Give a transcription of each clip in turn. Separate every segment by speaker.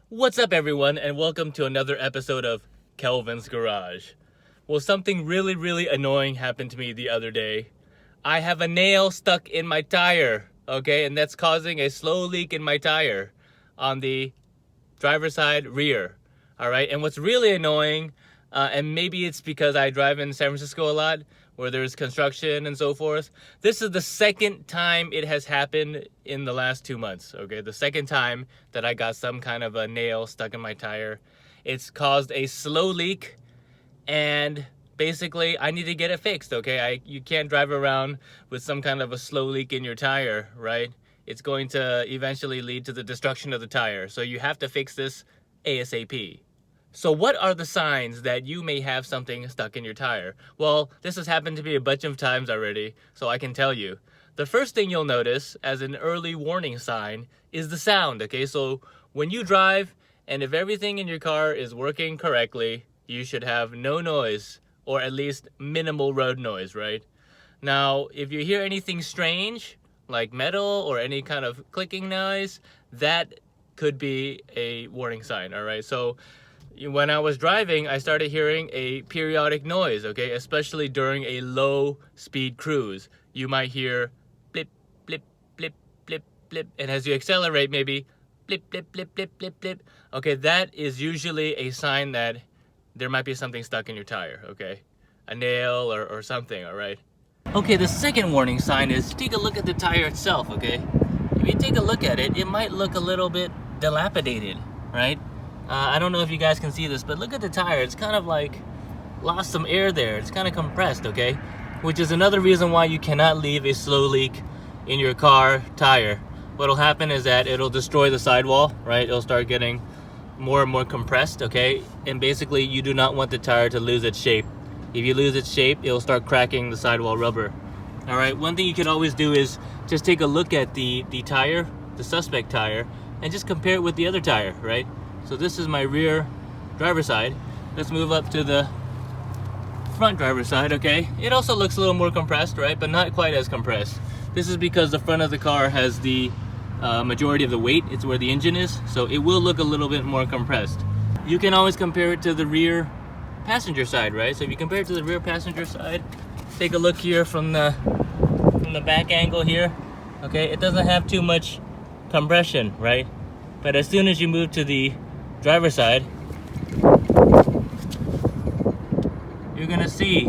Speaker 1: What's up, everyone, and welcome to another episode of Kelvin's Garage. Well, something really annoying happened to me the other day. I have a nail stuck in my tire, okay, and that's causing a slow leak in my tire on the driver's side rear, all right? And what's really annoying, and maybe it's because I drive in San Francisco a lot, where there's construction and so forth. This is the second time it has happened in the last 2 months, okay? The second time that I got some kind of a nail stuck in my tire. It's caused a slow leak, and basically I need to get it fixed, okay? You can't drive around with some kind of a slow leak in your tire, right? It's going to eventually lead to the destruction of the tire. So you have to fix this ASAP. So what are the signs that you may have something stuck in your tire? Well, this has happened to me a bunch of times already, so I can tell you. The first thing you'll notice as an early warning sign is the sound, okay? So when you drive, and if everything in your car is working correctly, you should have no noise, or at least minimal road noise, right? Now, if you hear anything strange, like metal or any kind of clicking noise, that could be a warning sign, all right? So when I was driving, I started hearing a periodic noise, okay? Especially during a low speed cruise. You might hear blip, blip, blip, blip, blip. And as you accelerate, maybe blip, blip, blip, blip, blip, blip. Okay, that is usually a sign that there might be something stuck in your tire, okay? A nail or something, all right? Okay, the second warning sign is take a look at the tire itself, okay? If you take a look at it, it might look a little bit dilapidated, right? I don't know if you guys can see this, but look at the tire. It's kind of like lost some air there. It's kind of compressed, okay? Which is another reason why you cannot leave a slow leak in your car tire. What'll happen is that it'll destroy the sidewall, right? It'll start getting more and more compressed, okay? And basically, you do not want the tire to lose its shape. If you lose its shape, it'll start cracking the sidewall rubber. All right, one thing you can always do is just take a look at the tire, the suspect tire, and just compare it with the other tire, right? So this is my rear driver's side. Let's move up to the front driver's side, okay? It also looks a little more compressed, right? But not quite as compressed. This is because the front of the car has the majority of the weight. It's where the engine is, so it will look a little bit more compressed. You can always compare it to the rear passenger side, right? So if you compare it to the rear passenger side, take a look here from the back angle here, okay? It doesn't have too much compression, right? But as soon as you move to the driver's side, you're gonna see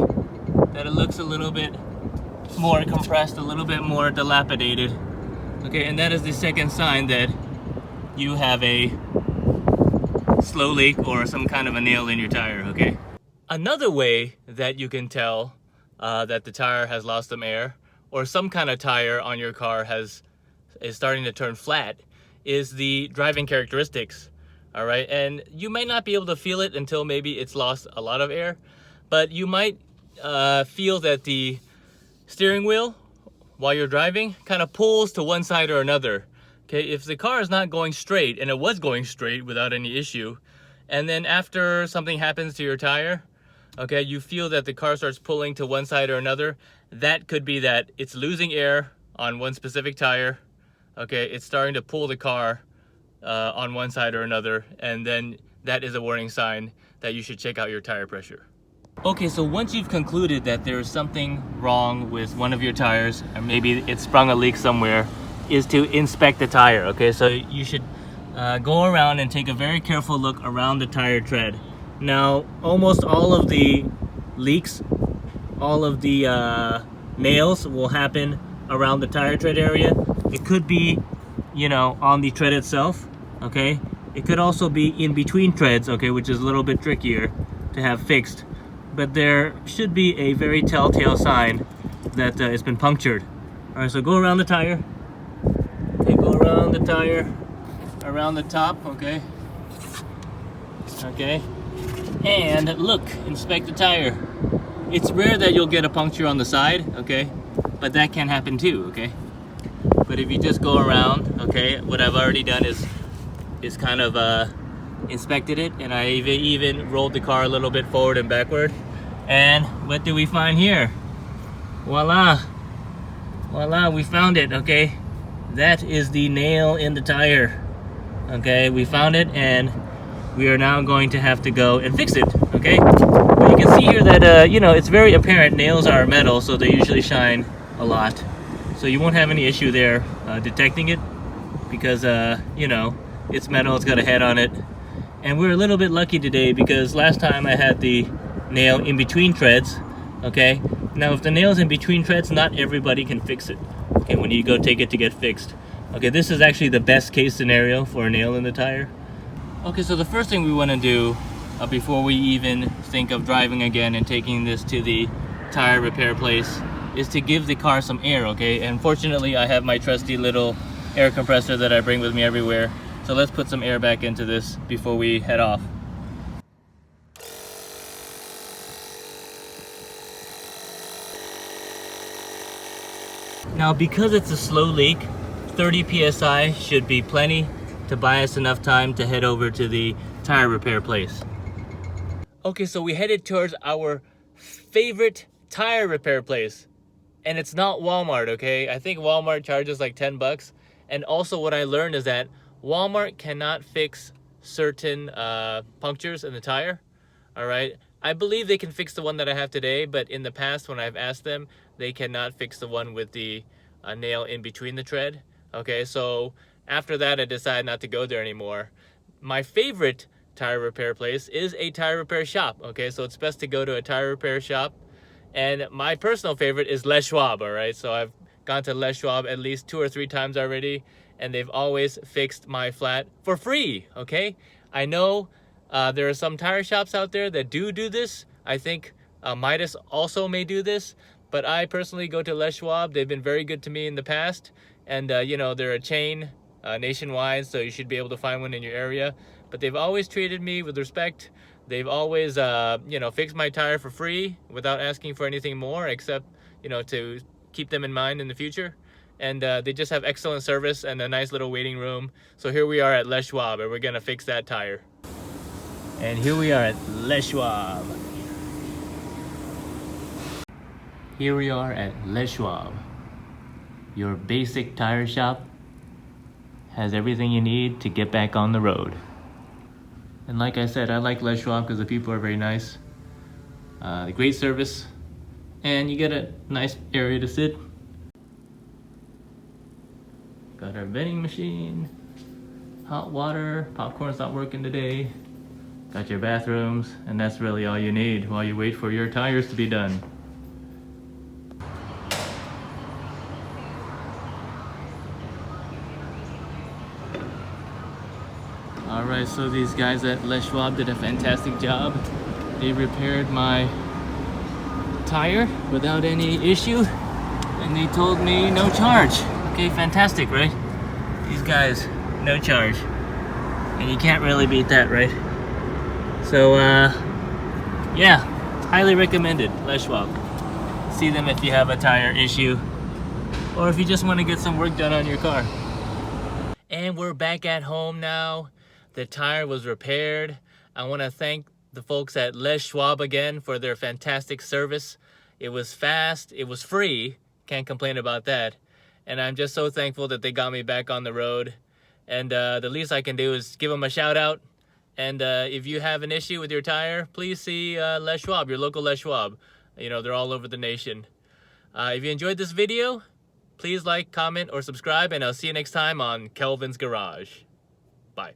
Speaker 1: that it looks a little bit more compressed, a little bit more dilapidated. Okay, and that is the second sign that you have a slow leak or some kind of a nail in your tire, okay? Another way that you can tell that the tire has lost some air or some kind of tire on your car is starting to turn flat is the driving characteristics. All right, and you might not be able to feel it until maybe it's lost a lot of air, but you might feel that the steering wheel while you're driving kind of pulls to one side or another. Okay, if the car is not going straight, and it was going straight without any issue, and then after something happens to your tire, okay, you feel that the car starts pulling to one side or another, that could be that it's losing air on one specific tire. Okay, it's starting to pull the car on one side or another, and then that is a warning sign that you should check out your tire pressure. Okay, so once you've concluded that there's something wrong with one of your tires, or maybe it sprung a leak somewhere, is to inspect the tire, okay? So you should go around and take a very careful look around the tire tread. Now, almost all of the leaks, all of the nails will happen around the tire tread area. It could be, you know, on the tread itself, okay? It could also be in between treads, okay, which is a little bit trickier to have fixed. But there should be a very telltale sign that it's been punctured. All right, so go around the tire. Okay, go around the tire, around the top, okay? Okay, and look, inspect the tire. It's rare that you'll get a puncture on the side, okay? But that can happen too, okay? But if you just go around, okay, what I've already done is kind of inspected it, and I even rolled the car a little bit forward and backward. And what do we find here? Voila! Voila, we found it, okay? That is the nail in the tire. Okay, we found it, and we are now going to have to go and fix it. Okay, well, you can see here that you know, it's very apparent nails are metal, so they usually shine a lot. So you won't have any issue there detecting it, because you know, it's metal, it's got a head on it. And we're a little bit lucky today because last time I had the nail in between treads. Okay, now if the nail's in between treads, not everybody can fix it. Okay, when you go take it to get fixed. Okay, this is actually the best case scenario for a nail in the tire. Okay, so the first thing we want to do before we even think of driving again and taking this to the tire repair place is to give the car some air. Okay, and fortunately I have my trusty little air compressor that I bring with me everywhere. So let's put some air back into this before we head off. Now, because it's a slow leak, 30 psi should be plenty to buy us enough time to head over to the tire repair place. Okay, so we headed towards our favorite tire repair place. And it's not Walmart, okay? I think Walmart charges like 10 bucks. And also what I learned is that Walmart cannot fix certain punctures in the tire, all right? I believe they can fix the one that I have today, but in the past when I've asked them, they cannot fix the one with the nail in between the tread, okay? So after that, I decided not to go there anymore. My favorite tire repair place is a tire repair shop, okay? So it's best to go to a tire repair shop. And my personal favorite is Les Schwab, all right? So I've gone to Les Schwab at least 2 or 3 times already, and they've always fixed my flat for free, okay? I know there are some tire shops out there that do this. I think Midas also may do this, but I personally go to Les Schwab. They've been very good to me in the past, and you know, they're a chain nationwide, so you should be able to find one in your area. But they've always treated me with respect. They've always, you know, fixed my tire for free without asking for anything more, except, you know, to keep them in mind in the future. And they just have excellent service and a nice little waiting room. So here we are at Les Schwab, and we're gonna fix that tire. And here we are at Les Schwab. Here we are at Les Schwab. Your basic tire shop has everything you need to get back on the road. And like I said, I like Les Schwab because the people are very nice. Great service. And you get a nice area to sit. Got our vending machine. Hot water. Popcorn's not working today. Got your bathrooms. And that's really all you need while you wait for your tires to be done. Alright, so these guys at Les Schwab did a fantastic job. They repaired my tire without any issue, and they told me no charge. Okay, fantastic, right? These guys, no charge. And you can't really beat that, right? So, yeah, highly recommended, Les Schwab. See them if you have a tire issue, or if you just want to get some work done on your car. And we're back at home now. The tire was repaired. I want to thank the folks at Les Schwab again for their fantastic service. It was fast, it was free, can't complain about that. And I'm just so thankful that they got me back on the road. And the least I can do is give them a shout out. And if you have an issue with your tire, please see Les Schwab, your local Les Schwab. You know, they're all over the nation. If you enjoyed this video, please like, comment, or subscribe, and I'll see you next time on Kelvin's Garage. Bye.